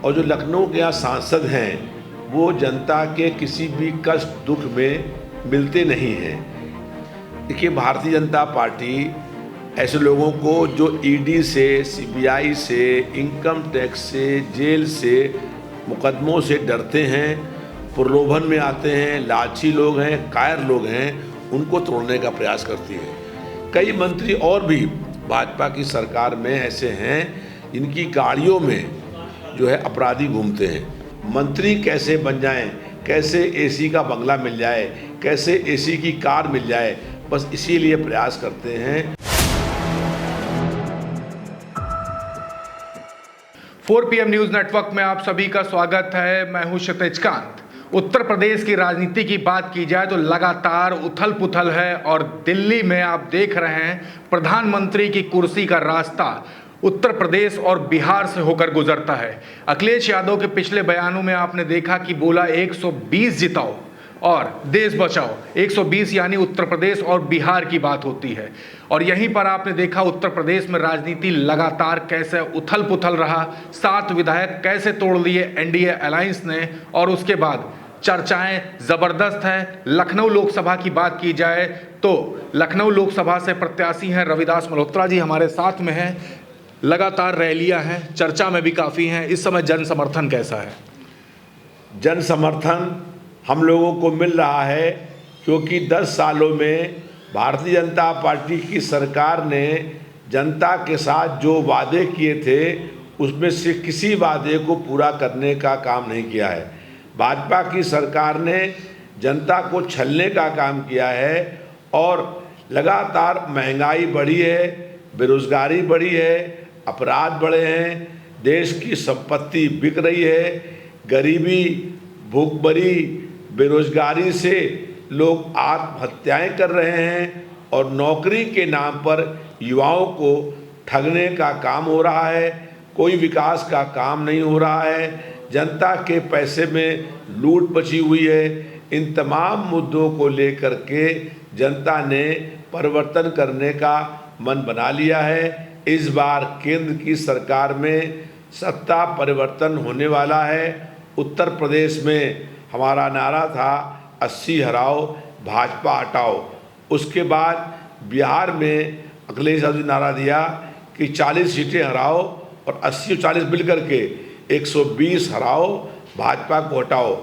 और जो लखनऊ के यहाँ सांसद हैं वो जनता के किसी भी कष्ट दुख में मिलते नहीं हैं। देखिए, भारतीय जनता पार्टी ऐसे लोगों को जो ईडी से, सीबीआई से, इनकम टैक्स से, जेल से, मुकदमों से डरते हैं, प्रलोभन में आते हैं, लालची लोग हैं, कायर लोग हैं, उनको तोड़ने का प्रयास करती है। कई मंत्री और भी भाजपा की सरकार में ऐसे हैं जिनकी गाड़ियों में जो है अपराधी घूमते हैं। मंत्री कैसे बन जाएं, कैसे एसी का बंगला मिल जाए, कैसे एसी की कार मिल जाए, बस इसीलिए प्रयास करते हैं। 4 PM न्यूज नेटवर्क में आप सभी का स्वागत है। मैं हूं क्षितिज कांत। उत्तर प्रदेश की राजनीति की बात की जाए तो लगातार उथल पुथल है और दिल्ली में आप देख रहे हैं प्रधानमंत्री की कुर्सी का रास्ता उत्तर प्रदेश और बिहार से होकर गुजरता है। अखिलेश यादव के पिछले बयानों में आपने देखा कि बोला 120 जिताओ और देश बचाओ। 120 यानी उत्तर प्रदेश और बिहार की बात होती है। और यहीं पर आपने देखा उत्तर प्रदेश में राजनीति लगातार कैसे उथल पुथल रहा। 7 विधायक कैसे तोड़ लिए एनडीए अलायंस ने, और उसके बाद चर्चाएं जबरदस्त हैं। लखनऊ लोकसभा की बात की जाए तो लखनऊ लोकसभा से प्रत्याशी हैं रविदास मल्होत्रा जी, हमारे साथ में हैं। लगातार रैलियां हैं, चर्चा में भी काफ़ी हैं। इस समय जन समर्थन कैसा है? जन समर्थन हम लोगों को मिल रहा है क्योंकि 10 सालों में भारतीय जनता पार्टी की सरकार ने जनता के साथ जो वादे किए थे उसमें से किसी वादे को पूरा करने का काम नहीं किया है। भाजपा की सरकार ने जनता को छलने का काम किया है और लगातार महंगाई बढ़ी है, बेरोजगारी बढ़ी है, अपराध बढ़े हैं, देश की संपत्ति बिक रही है, गरीबी, भूखमरी, बेरोजगारी से लोग आत्महत्याएं कर रहे हैं और नौकरी के नाम पर युवाओं को ठगने का काम हो रहा है। कोई विकास का काम नहीं हो रहा है, जनता के पैसे में लूट मची हुई है। इन तमाम मुद्दों को लेकर के जनता ने परिवर्तन करने का मन बना लिया है। इस बार केंद्र की सरकार में सत्ता परिवर्तन होने वाला है। उत्तर प्रदेश में हमारा नारा था 80 हराओ, भाजपा हटाओ। उसके बाद बिहार में अखिलेश यादव ने नारा दिया कि 40 सीटें हराओ और 80 और 40 मिल करके 120 हराओ, भाजपा को हटाओ।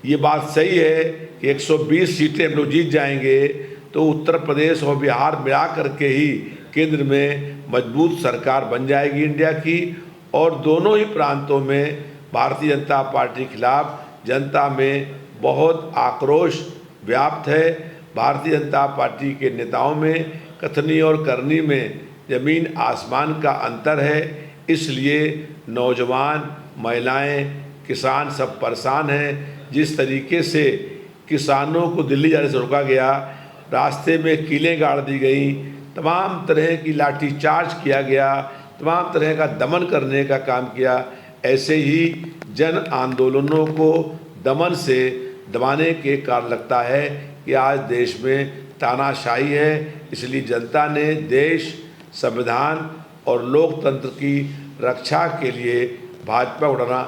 ये बात सही है कि 120 सीटें हम लोग जीत जाएंगे तो उत्तर प्रदेश और बिहार मिला करके ही केंद्र में मजबूत सरकार बन जाएगी इंडिया की। और दोनों ही प्रांतों में भारतीय जनता पार्टी के खिलाफ जनता में बहुत आक्रोश व्याप्त है। भारतीय जनता पार्टी के नेताओं में कथनी और करनी में ज़मीन आसमान का अंतर है। इसलिए नौजवान, महिलाएं, किसान सब परेशान हैं। जिस तरीके से किसानों को दिल्ली जाने से रोका गया, रास्ते में कीलें गाड़ दी गई, तमाम तरह की लाठीचार्ज किया गया, तमाम तरह का दमन करने का काम किया, ऐसे ही जन आंदोलनों को दमन से दबाने के कारण लगता है कि आज देश में तानाशाही है। इसलिए जनता ने देश, संविधान और लोकतंत्र की रक्षा के लिए भाजपा उठाना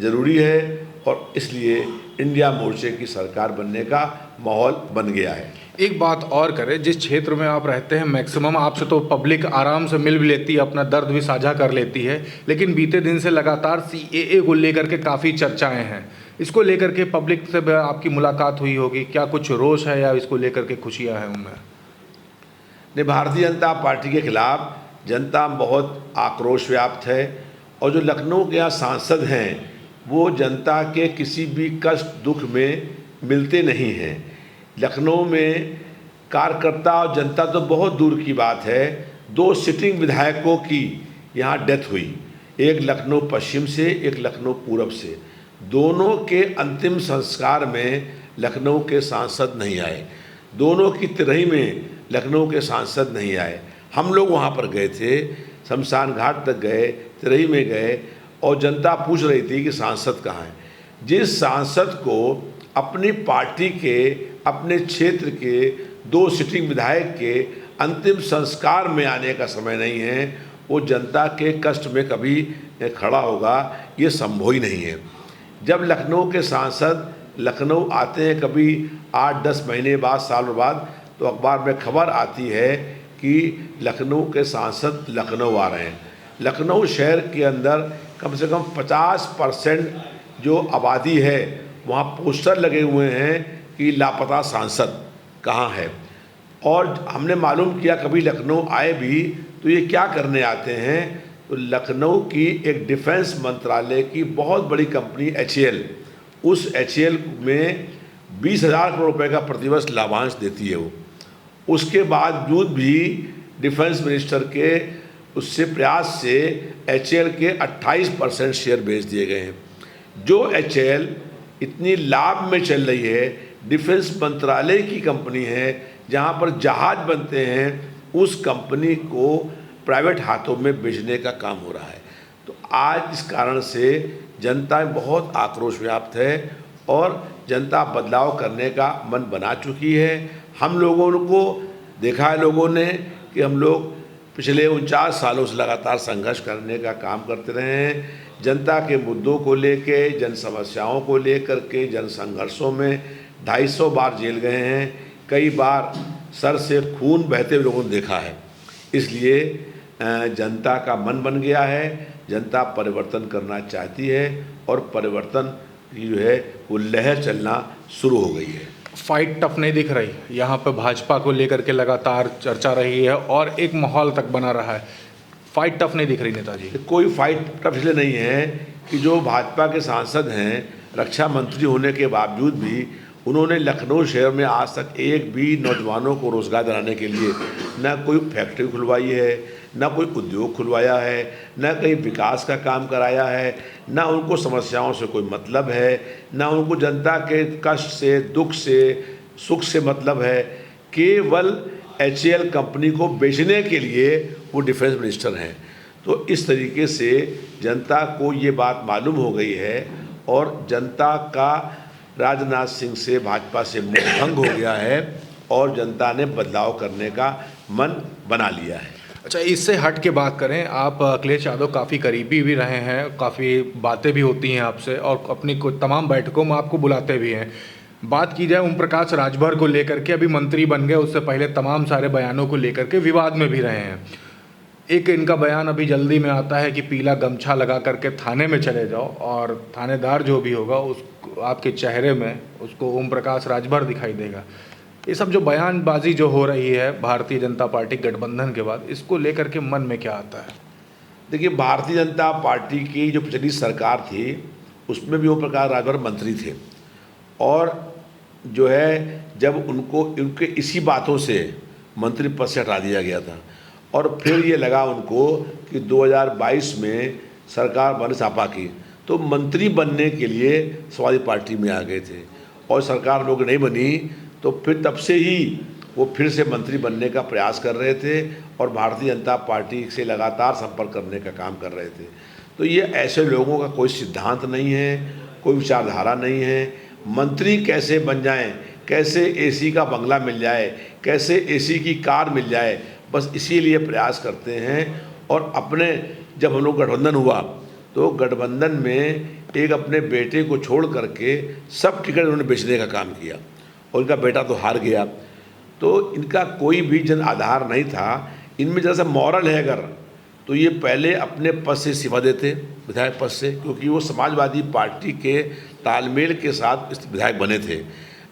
जरूरी है और इसलिए इंडिया मोर्चे की सरकार बनने का माहौल बन गया है। एक बात और करें, जिस क्षेत्र में आप रहते हैं मैक्सिमम आपसे तो पब्लिक आराम से मिल भी लेती है, अपना दर्द भी साझा कर लेती है, लेकिन बीते दिन से लगातार CAA को लेकर के काफ़ी चर्चाएं हैं। इसको लेकर के पब्लिक से आपकी मुलाकात हुई होगी, क्या कुछ रोष है या इसको लेकर के खुशियाँ हैं उनमें? नहीं, भारतीय जनता पार्टी के खिलाफ जनता बहुत आक्रोश व्याप्त है और जो लखनऊ के यहाँ सांसद हैं वो जनता के किसी भी कष्ट दुख में मिलते नहीं हैं। लखनऊ में कार्यकर्ता और जनता तो बहुत दूर की बात है। 2 सिटिंग विधायकों की यहाँ डेथ हुई, एक लखनऊ पश्चिम से, एक लखनऊ पूरब से। दोनों के अंतिम संस्कार में लखनऊ के सांसद नहीं आए, दोनों की तिरही में लखनऊ के सांसद नहीं आए। हम लोग वहाँ पर गए थे, शमशान घाट तक गए, तिरही में गए और जनता पूछ रही थी कि सांसद कहाँ हैं। जिस सांसद को अपनी पार्टी के, अपने क्षेत्र के 2 सिटिंग विधायक के अंतिम संस्कार में आने का समय नहीं है, वो जनता के कष्ट में कभी खड़ा होगा, ये संभव ही नहीं है। जब लखनऊ के सांसद लखनऊ आते हैं कभी 8-10 महीने बाद, सालों बाद, तो अखबार में खबर आती है कि लखनऊ के सांसद लखनऊ आ रहे हैं। लखनऊ शहर के अंदर कम से कम 50% जो आबादी है वहाँ पोस्टर लगे हुए हैं कि लापता सांसद कहाँ है। और हमने मालूम किया, कभी लखनऊ आए भी तो ये क्या करने आते हैं, तो लखनऊ की एक डिफेंस मंत्रालय की बहुत बड़ी कंपनी HAL, उस HAL में 20,000 करोड़ रुपए का प्रतिवर्ष लाभांश देती है वो। उसके बावजूद भी डिफेंस मिनिस्टर के उससे प्रयास से HAL के 28% शेयर बेच दिए गए हैं। जो HAL इतनी लाभ में चल रही है, डिफेंस मंत्रालय की कंपनी है, जहां पर जहाज बनते हैं, उस कंपनी को प्राइवेट हाथों में बेचने का काम हो रहा है। तो आज इस कारण से जनता में बहुत आक्रोश व्याप्त है और जनता बदलाव करने का मन बना चुकी है। हम लोगों को देखा है लोगों ने कि हम लोग पिछले 49 सालों से लगातार संघर्ष करने का काम करते रहे हैं। जनता के मुद्दों को लेके, जन समस्याओं को लेकर के, जन संघर्षों में 250 बार जेल गए हैं, कई बार सर से खून बहते हुए लोगों ने देखा है। इसलिए जनता का मन बन गया है, जनता परिवर्तन करना चाहती है और परिवर्तन की जो है वो लहर चलना शुरू हो गई है। फाइट टफ नहीं दिख रही, यहाँ पे भाजपा को लेकर के लगातार चर्चा रही है और एक माहौल तक बना रहा है। फाइट टफ नहीं दिख रही नेताजी? कोई फाइट टफ इसलिए नहीं है कि जो भाजपा के सांसद हैं, रक्षा मंत्री होने के बावजूद भी उन्होंने लखनऊ शहर में आज तक एक भी नौजवानों को रोज़गार दिलाने के लिए न कोई फैक्ट्री खुलवाई है, न कोई उद्योग खुलवाया है, न कहीं विकास का काम कराया है, न उनको समस्याओं से कोई मतलब है, न उनको जनता के कष्ट से, दुख से, सुख से मतलब है। केवल HAL कंपनी को बेचने के लिए वो डिफेंस मिनिस्टर हैं। तो इस तरीके से जनता को ये बात मालूम हो गई है और जनता का राजनाथ सिंह से, भाजपा से मोह भंग हो गया है और जनता ने बदलाव करने का मन बना लिया है। अच्छा, इससे हट के बात करें, आप अखिलेश यादव काफ़ी करीबी भी रहे हैं, काफ़ी बातें भी होती हैं आपसे और अपनी तमाम बैठकों में आपको बुलाते भी हैं। बात की जाए ओम प्रकाश राजभर को लेकर के, अभी मंत्री बन गए, उससे पहले तमाम सारे बयानों को लेकर के विवाद में भी रहे हैं। एक इनका बयान अभी जल्दी में आता है कि पीला गमछा लगा करके थाने में चले जाओ और थानेदार जो भी होगा उस आपके चेहरे में उसको ओम प्रकाश राजभर दिखाई देगा। ये सब जो बयानबाजी जो हो रही है भारतीय जनता पार्टी गठबंधन के बाद, इसको लेकर के मन में क्या आता है? देखिए, भारतीय जनता पार्टी की जो पिछली सरकार थी उसमें भी ओम प्रकाश राजभर मंत्री थे और जो है जब उनको उनके इसी बातों से मंत्री पद से हटा दिया गया था और फिर ये लगा उनको कि 2022 में सरकार बन सपा की, तो मंत्री बनने के लिए समाजवादी पार्टी में आ गए थे और सरकार लोग नहीं बनी, तो फिर तब से ही वो फिर से मंत्री बनने का प्रयास कर रहे थे और भारतीय जनता पार्टी से लगातार संपर्क करने का काम कर रहे थे। तो ये ऐसे लोगों का कोई सिद्धांत नहीं है, कोई विचारधारा नहीं है। मंत्री कैसे बन जाएं, कैसे AC का बंगला मिल जाए, कैसे AC की कार मिल जाए, बस इसीलिए प्रयास करते हैं। और अपने जब हम लोग गठबंधन हुआ तो गठबंधन में एक अपने बेटे को छोड़ करके सब टिकट उन्होंने बेचने का काम किया और इनका बेटा तो हार गया। तो इनका कोई भी जन आधार नहीं था। इनमें जैसा मॉरल है अगर, तो ये पहले अपने पद से इस्तीफा देते, विधायक पद से, क्योंकि वो समाजवादी पार्टी के तालमेल के साथ इस विधायक बने थे।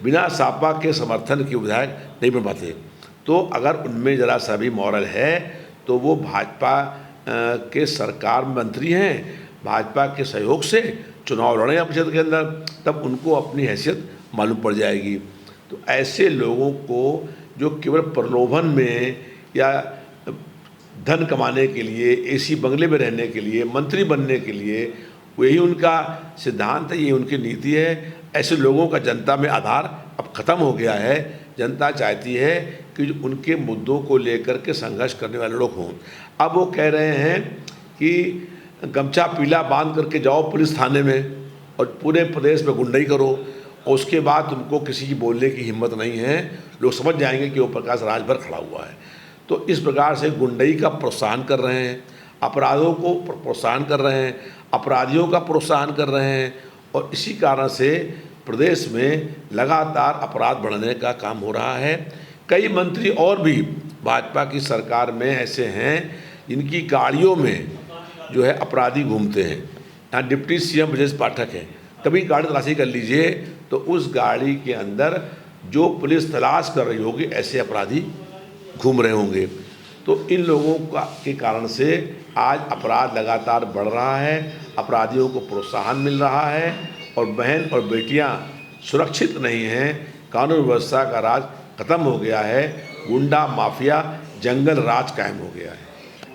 बिना सपा के समर्थन के विधायक नहीं बन पाते। तो अगर उनमें ज़रा सा भी मॉरल है तो वो भाजपा के सरकार मंत्री हैं, भाजपा के सहयोग से चुनाव लड़े परिषद के अंदर, तब उनको अपनी हैसियत मालूम पड़ जाएगी। तो ऐसे लोगों को जो केवल प्रलोभन में या धन कमाने के लिए, AC बंगले में रहने के लिए, मंत्री बनने के लिए, यही उनका सिद्धांत है, यही उनकी नीति है, ऐसे लोगों का जनता में आधार अब ख़त्म हो गया है। जनता चाहती है कि उनके मुद्दों को लेकर के संघर्ष करने वाले लोग हों। अब वो कह रहे हैं कि गमछा पीला बांध करके जाओ पुलिस थाने में और पूरे प्रदेश में गुंडाई करो और उसके बाद तुमको किसी की बोलने की हिम्मत नहीं है, लोग समझ जाएंगे कि ओम प्रकाश राजभर खड़ा हुआ है। तो इस प्रकार से गुंडाई का प्रोत्साहन कर रहे हैं। अपराधों को प्रोत्साहन कर रहे हैं, अपराधियों का प्रोत्साहन कर रहे हैं, और इसी कारण से प्रदेश में लगातार अपराध बढ़ने का काम हो रहा है। कई मंत्री और भी भाजपा की सरकार में ऐसे हैं जिनकी गाड़ियों में जो है अपराधी घूमते हैं। यहाँ डिप्टी सीएम ब्रजेश पाठक हैं, कभी गाड़ी तलाशी कर लीजिए तो उस गाड़ी के अंदर जो पुलिस तलाश कर रही होगी ऐसे अपराधी घूम रहे होंगे। तो इन लोगों के कारण से आज अपराध लगातार बढ़ रहा है, अपराधियों को प्रोत्साहन मिल रहा है, और बहन और बेटियां सुरक्षित नहीं हैं। कानून व्यवस्था का राज खत्म हो गया है, गुंडा माफिया जंगल राज कायम हो गया है।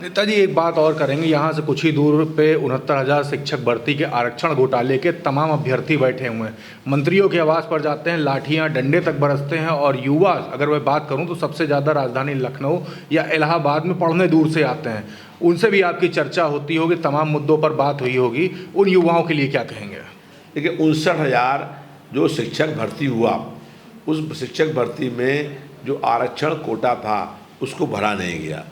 नेताजी, एक बात और करेंगे, यहाँ से कुछ ही दूर पे 69,000 शिक्षक भर्ती के आरक्षण घोटाले के तमाम अभ्यर्थी बैठे हुए हैं। मंत्रियों के आवास पर जाते हैं, लाठियाँ डंडे तक बरसते हैं, और युवा, अगर मैं बात करूँ तो सबसे ज़्यादा राजधानी लखनऊ या इलाहाबाद में पढ़ने दूर से आते हैं। उनसे भी आपकी चर्चा होती होगी, तमाम मुद्दों पर बात हुई होगी, उन युवाओं के लिए क्या कहेंगे? देखिए, 59,000 जो शिक्षक भर्ती हुआ, उस शिक्षक भर्ती में जो आरक्षण कोटा था उसको भरा नहीं गया,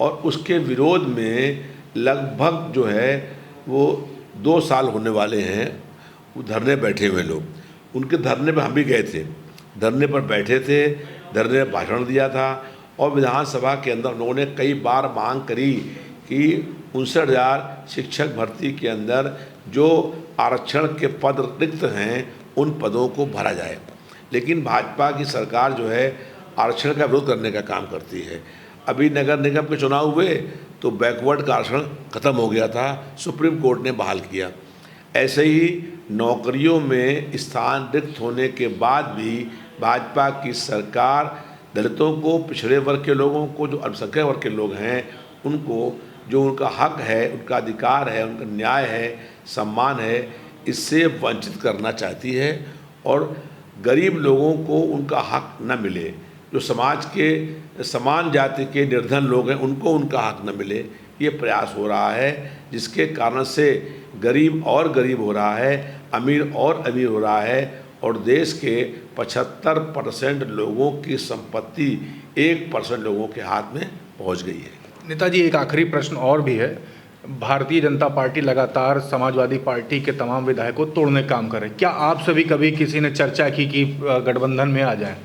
और उसके विरोध में लगभग जो है वो 2 साल होने वाले हैं वो धरने बैठे हुए लोग। उनके धरने पर हम भी गए थे, धरने पर बैठे थे, धरने में भाषण दिया था, और विधानसभा के अंदर लोगों ने कई बार मांग करी कि 59,000 शिक्षक भर्ती के अंदर जो आरक्षण के पद रिक्त हैं उन पदों को भरा जाए। लेकिन भाजपा की सरकार जो है आरक्षण का विरोध करने का काम करती है। अभी नगर निगम के चुनाव हुए तो बैकवर्ड का आरक्षण खत्म हो गया था, सुप्रीम कोर्ट ने बहाल किया। ऐसे ही नौकरियों में स्थान रिक्त होने के बाद भी भाजपा की सरकार दलितों को, पिछड़े वर्ग के लोगों को, जो अल्पसंख्यक वर्ग के लोग हैं, उनको जो उनका हक है, उनका अधिकार है, उनका न्याय है, सम्मान है, इससे वंचित करना चाहती है, और गरीब लोगों को उनका हक न मिले, जो समाज के समान जाति के निर्धन लोग हैं उनको उनका हक न मिले, ये प्रयास हो रहा है, जिसके कारण से गरीब और गरीब हो रहा है, अमीर और अमीर हो रहा है, और देश के 75% लोगों की संपत्ति 1% लोगों के हाथ में पहुंच गई है। नेताजी, एक आखिरी प्रश्न और भी है। भारतीय जनता पार्टी लगातार समाजवादी पार्टी के तमाम विधायकों को तोड़ने का काम करे, क्या आपसे भी कभी किसी ने चर्चा की कि गठबंधन में आ जाए?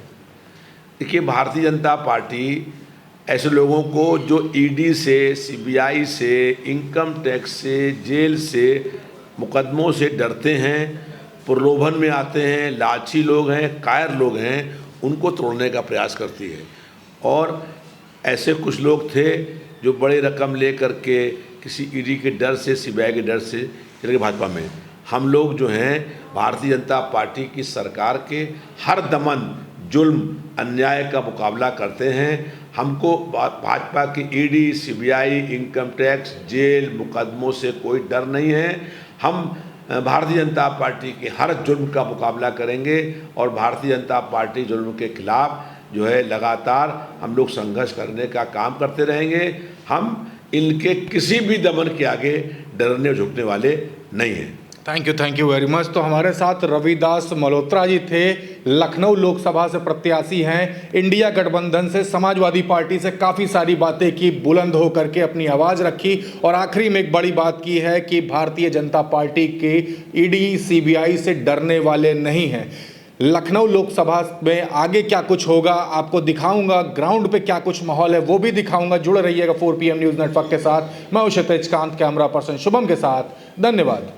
देखिए, भारतीय जनता पार्टी ऐसे लोगों को जो ईडी से, सीबीआई से, इनकम टैक्स से, जेल से, मुकदमों से डरते हैं, प्रलोभन में आते हैं, लालची लोग हैं, कायर लोग हैं, उनको तोड़ने का प्रयास करती है। और ऐसे कुछ लोग थे जो बड़ी रकम ले करके किसी ईडी के डर से, सीबीआई के डर से चले गए भाजपा में। हम लोग जो हैं भारतीय जनता पार्टी की सरकार के हर दमन जुल्म अन्याय का मुकाबला करते हैं। हमको भाजपा की ED, CBI, income tax, jail, मुकदमों से कोई डर नहीं है। हम भारतीय जनता पार्टी के हर जुल्म का मुकाबला करेंगे, और भारतीय जनता पार्टी जुल्म के खिलाफ जो है लगातार हम लोग संघर्ष करने का काम करते रहेंगे। हम इनके किसी भी दमन के आगे डरने झुकने वाले नहीं हैं। Thank you very much. तो हमारे साथ रविदास मल्होत्रा जी थे, लखनऊ लोकसभा से प्रत्याशी हैं, इंडिया गठबंधन से, समाजवादी पार्टी से काफ़ी सारी बातें की, बुलंद होकर के अपनी आवाज़ रखी, और आखिरी में एक बड़ी बात की है कि भारतीय जनता पार्टी के ईडी, सीबीआई से डरने वाले नहीं हैं। लखनऊ लोकसभा में आगे क्या कुछ होगा आपको दिखाऊंगा, ग्राउंड पे क्या कुछ माहौल है वो भी दिखाऊंगा। जुड़े रहिएगा 4PM न्यूज़ नेटवर्क के साथ। मैं हूं क्षितिज कांत, कैमरा पर्सन शुभम के साथ। धन्यवाद।